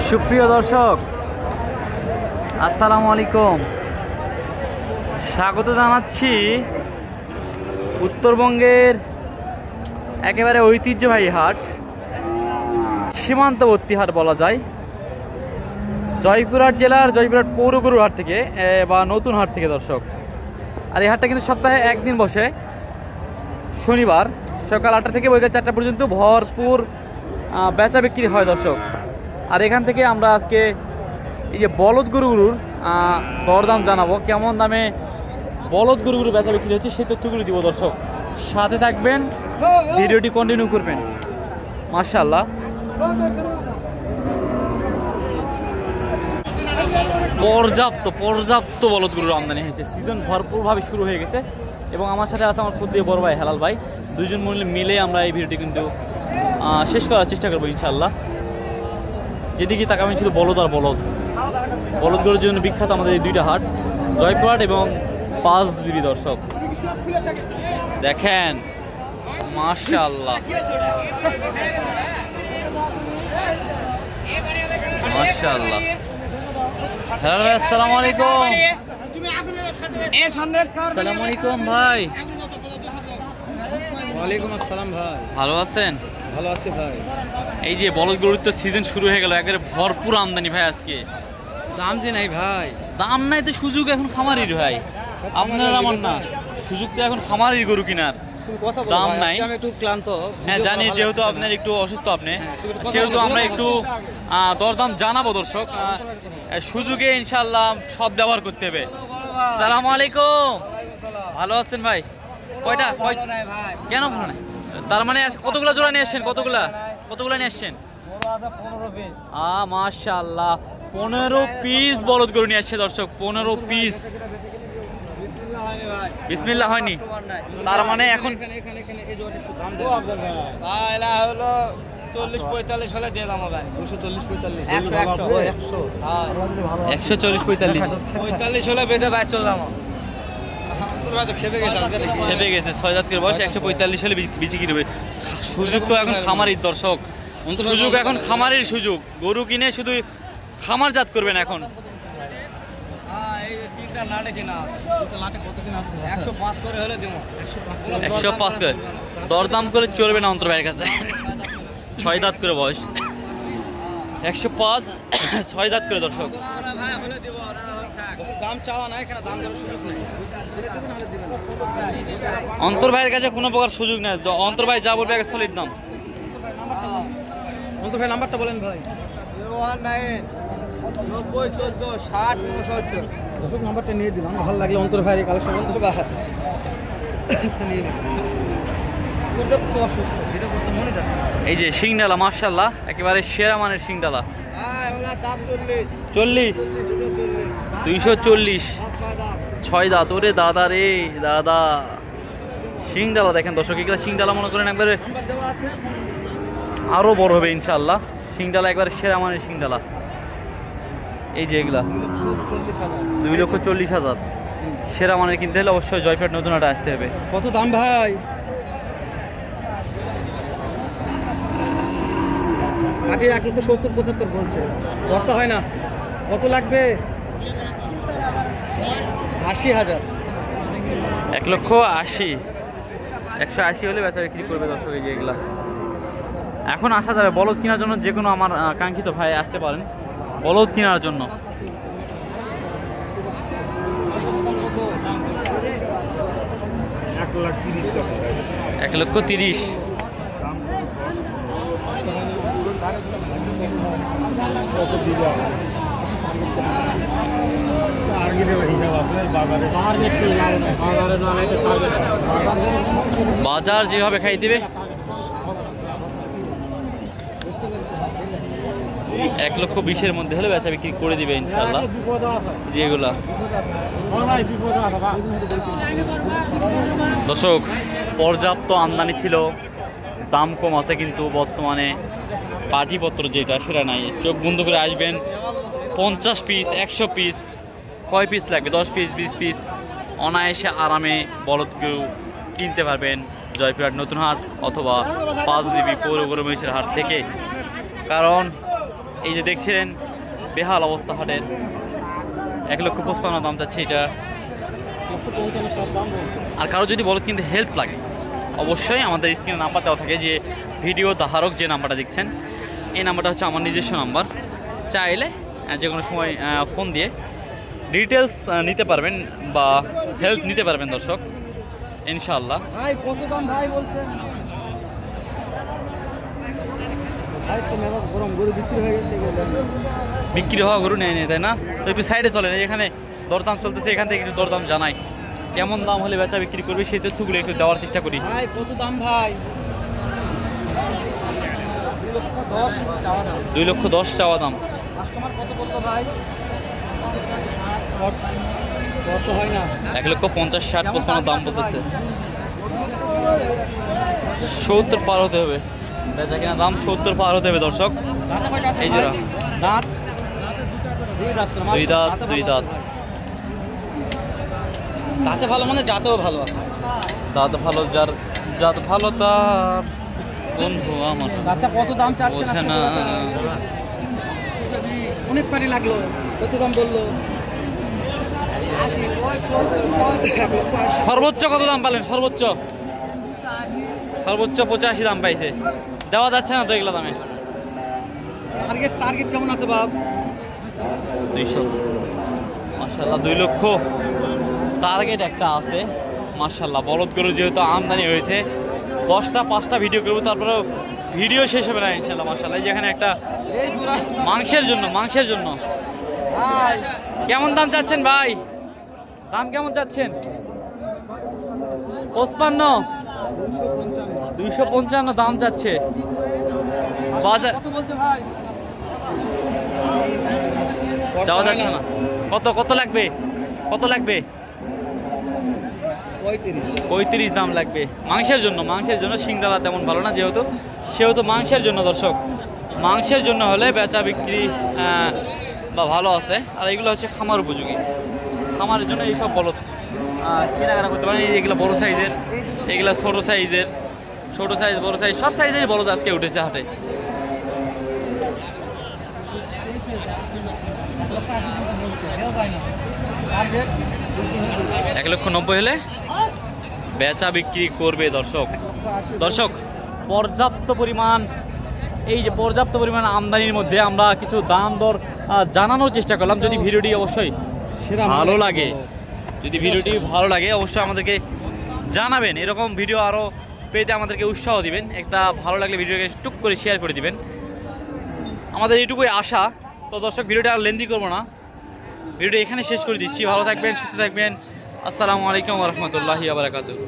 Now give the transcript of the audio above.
সুপ্রিয় দর্শক, আসসালামু আলাইকুম। স্বাগত জানাচ্ছি উত্তরবঙ্গের একেবারে ঐতিহ্যবাহী হাট, সীমান্তবর্তী হাট বলা যায়, জয়পুরহাট জেলার জয়পুরহাট পৌর গরুর হাট থেকে বা নতুন হাট থেকে দর্শক। আর এই হাটটা কিন্তু সপ্তাহে একদিন বসে, শনিবার সকাল 8টা থেকে বৈকাল 4টা পর্যন্ত ভরপুর বেচা বিক্রি হয় দর্শক। আর এখান থেকে আমরা আজকে এই যে বলদ গরুগুলোর দরদাম জানাবো, কেমন দামে বলদ গরুগুলো বেচা বিক্রি হচ্ছে সেই তথ্যগুলো দিব দর্শক। সাথে থাকবেন, ভিডিওটি কন্টিনিউ করবেন। মাশাআল্লাহ, পর্যাপ্ত বলদ গরুর আমদানি হয়েছে। সিজন ভরপুরভাবে শুরু হয়ে গেছে এবং আমার সাথে আছে আমার সদ্য বড় ভাই হেলাল ভাই। দুজন মিলে আমরা এই ভিডিওটি কিন্তু শেষ করার চেষ্টা করবো ইনশাআল্লাহ। যেদিকে তাকাবেন শুধু বলদ আর বলদ গরুর জন্য বিখ্যাত আমাদের এই দুইটা হাট, জয়পুরহাট এবং পাঁচবিবি দর্শক। দেখেন মাশাআল্লাহ, মাশাআল্লাহ। হ্যালো ভাই, আসসালামু আলাইকুম। আসসালামু আলাইকুম ভাই। ওয়ালাইকুম আসসালাম ভাই, ভালো আছেন? ভালো আছি ভাই। এই যে বলদ গরুর তো সিজন শুরু হয়ে গেল, একেবারে ভরপুর আমদানি ভাই। আজকে দাম যে নাই ভাই, দাম নাই তো সুযোগ এখন খামারির ভাই, আপনার আমার না। সুযোগ তো এখন খামারির গরু কিনার, দাম নাই। আমি একটু ক্লান্ত, হ্যাঁ জানি, যেহেতু আপনার একটু অসুস্থ আপনি, সেহেতু আমরা একটু দরদাম জানাবো দর্শক। সুযোগে ইনশাল্লাহ সব ব্যবহার করতে হবে। সালাম আলাইকুম, ভালো আছেন ভাই? কয়টা কেন ভালো নাই? তার মানে কতগুলা জোড়া নিয়ে আসছেন? কতগুলা নিয়ে আসছেন? মাশাআল্লাহ, 15 পিস বলদ গরু নিয়ে আসছে দর্শক। 15 পিস। বিসমিল্লাহ হয়নি, তার মানে এখন 40-45 হলে দিয়ে দাম হবে। 140-45 হলে বেঁধে ভাই চল দাম। খেপে গেছে, 6 জাত করে বয়স, 145 হলে বিচি কিনবে। সুযোগ তো এখন খামারির দর্শক, সুযোগ এখন খামারির সুযোগ। গরু কিনে শুধু খামার জাত করবেন এখন। 105 করে হলে দিব, 105 করে দরদাম করে চলবে না অন্তর ভাইয়ের কাছে। 6 দাঁত করে বয়স, 105, 6 দাঁত করে দর্শক। দাম চাওয়া নাই, এখানে দাম দেওয়ার সুযোগ নেই। অন্তর ভাইয়ের কাছে কোনো প্রকার সুযোগ নেই। অন্তর ভাই যা বলবে সলিড দাম। অন্তর ভাই নাম্বারটা বলেন ভাই। 019-90-14-60-69। দর্শক নাম্বারটা নিয়ে দিন, আমার ভালো লাগলে অন্তর ভাই কালেকশন অন্তর ভাই নিয়ে নেবেন। মনে যাচ্ছে এই যে শিংডালা, মাশাআল্লাহ, একেবারে সেরা মানের শিংডালা। 40, 240, 6 দাঁত। ওরে দাদা রে দাদা, শিংডালা দেখেন দর্শক। এগুলো শিংডালা মনে করেন একবারে আরো বড় হবে ইনশাআল্লাহ। শিংডালা একবারে সেরা মানের শিংডালা। এই যে এগুলা 2,40,000 সেরা মানের কিনতে হলে অবশ্যই জয়পুরহাট নতুন হাটে আসতে হবে। কত দাম ভাই? আগে 1,70,75 বলছে, কত হয় না? কত লাগবে? 80,000। 1,80,000, 180 হলে বেচা বিক্রি করবে দর্শক। এই যে এগুলা এখন আসা যাবে বলদ কেনার জন্য। যে কোনো আমার কাঙ্ক্ষিত ভাই আসতে পারেন বলদ কেনার জন্য। 1,30,000। বাজার যেভাবে খাই দিবে, 1,20,000 মধ্যে হলে বেচা বিক্রি করে দিবে ইনশাআল্লাহ। যেগুলা দর্শক পর্যাপ্ত আমদানি ছিল, দাম কম আছে, কিন্তু বর্তমানে পাটিপত্র যেটা সেটা নাই। চোখ বন্ধ করে আসবেন, 50 পিস 100 পিস, কয় পিস লাগবে? 10 পিস 20 পিস অনায়াসে আরামে বলদ গরু কিনতে পারবেন জয়পুরহাট নতুন হাট অথবা পাঁচবিবি পৌর গরু মহিষের হাট থেকে। কারণ এই যে দেখছিলেন বেহাল অবস্থা হাটের। 1,55,000 দাম চাচ্ছে এটা। 155,000 দাম বলছে। আর কারো যদি বলদ কিনতে হেল্প লাগে অবশ্যই আমাদের স্ক্রিনে নাম্বার দেওয়া থাকে, যে ভিডিও ধারক যে নাম্বারটা দেখছেন এই নাম্বারটা হচ্ছে আমার নিজস্ব নাম্বার। চাইলে যে কোনো সময় ফোন দিয়ে ডিটেলস নিতে পারবেন বা হেল্প নিতে পারবেন দর্শক, ইনশাআল্লাহ। ভাই কত দাম ভাই বলছেন? ভাই তো মেলা গরম গরু বিক্রি হয়ে গেছে এগুলো। বিক্রি হওয়া গরু নেই তাই না? তো একটু সাইডে চলেন, এখানে দরদাম চলতেছে, এখান থেকে একটু দরদাম জানাই, কেমন দাম হলে বেচা বিক্রি করবে সেই তথ্যগুলো একটু দেওয়ার চেষ্টা করি। ভাই কত দাম ভাই? 2,10,000 চাওয়া দাম। 2,10,000 চাওয়া দাম। কাস্টমার কত বলতো ভাই? দর তো হয় না। 1,50,000 60 55 দাম বলতেছে। 70 পার হতে হবে, বেচা কিনা দাম 70 পার হতে হবে দর্শক। এই জোড়া দাঁত দুই দাঁত। দুই দাঁত। দাঁতে ভালো মানে জাতেও ভালো আছে। দাঁত ভালো, যার জাত ভালো তার বন্ধু আমার আচ্ছা কত দাম চাচ্ছেন? বোঝে না। অনেক পানি লাগলো, কত দাম বললো? সর্বোচ্চ কত দাম পেলেন? সর্বোচ্চ 85 দাম পাইছে। দেওয়া যাচ্ছে না তো এগুলো দামে। টার্গেট কেমন আছে বাপ? 200। মাশাআল্লাহ 2 লক্ষ টার্গেট একটা আছে। মাশাআল্লাহ বলদ গরু যেহেতু আমদানি হয়েছে, 10টা 5টা ভিডিও করবো, তারপরে ভিডিও শেষ হবে না ইনশাআল্লাহ। মাশাআল্লাহ যেখানে একটা মাংসের জন্য কেমন দাম চাচ্ছেন ভাই? দাম কেমন চাচ্ছেন? 55 255 দাম চাচ্ছে বাজার। কত বলছে ভাই? যাওয়া যাচ্ছে না। কত লাগবে? 35 দাম লাগবে মাংসের জন্য। সিংডালা তেমন ভালো না সেহেতু মাংসের জন্য দর্শক। মাংসের জন্য হলে বেচা বিক্রি বা ভালো আছে। আর এগুলো হচ্ছে খামার উপযোগী, খামারের জন্য এইসব বলদ কেনাকাটা করতে পারেন। এগুলো বড় সাইজের, এগুলো ছোট সাইজের, বড় সাইজ সব সাইজেরই বলদ আজকে উঠেছে হাটে। 1,90,000 হলে বেচা বিক্রি করবে দর্শক। পর্যাপ্ত পরিমাণ আমদানির মধ্যে আমরা কিছু দাম দর জানানোর চেষ্টা করলাম। যদি ভিডিওটি অবশ্যই ভালো লাগে অবশ্যই আমাদেরকে জানাবেন। এরকম ভিডিও আরও পেতে আমাদেরকে উৎসাহ দিবেন। একটা ভালো লাগলে ভিডিওকে টুক করে শেয়ার করে দিবেন, আমাদের এইটুকুই আশা। তো দর্শক ভিডিওটা আর লেন্দি করবো না, ভিডিওটা এখানে শেষ করে দিচ্ছি। ভালো থাকবেন, সুস্থ থাকবেন। আসসালামু আলাইকুম ওয়া রাহমাতুল্লাহি ওয়া বারাকাতুহু।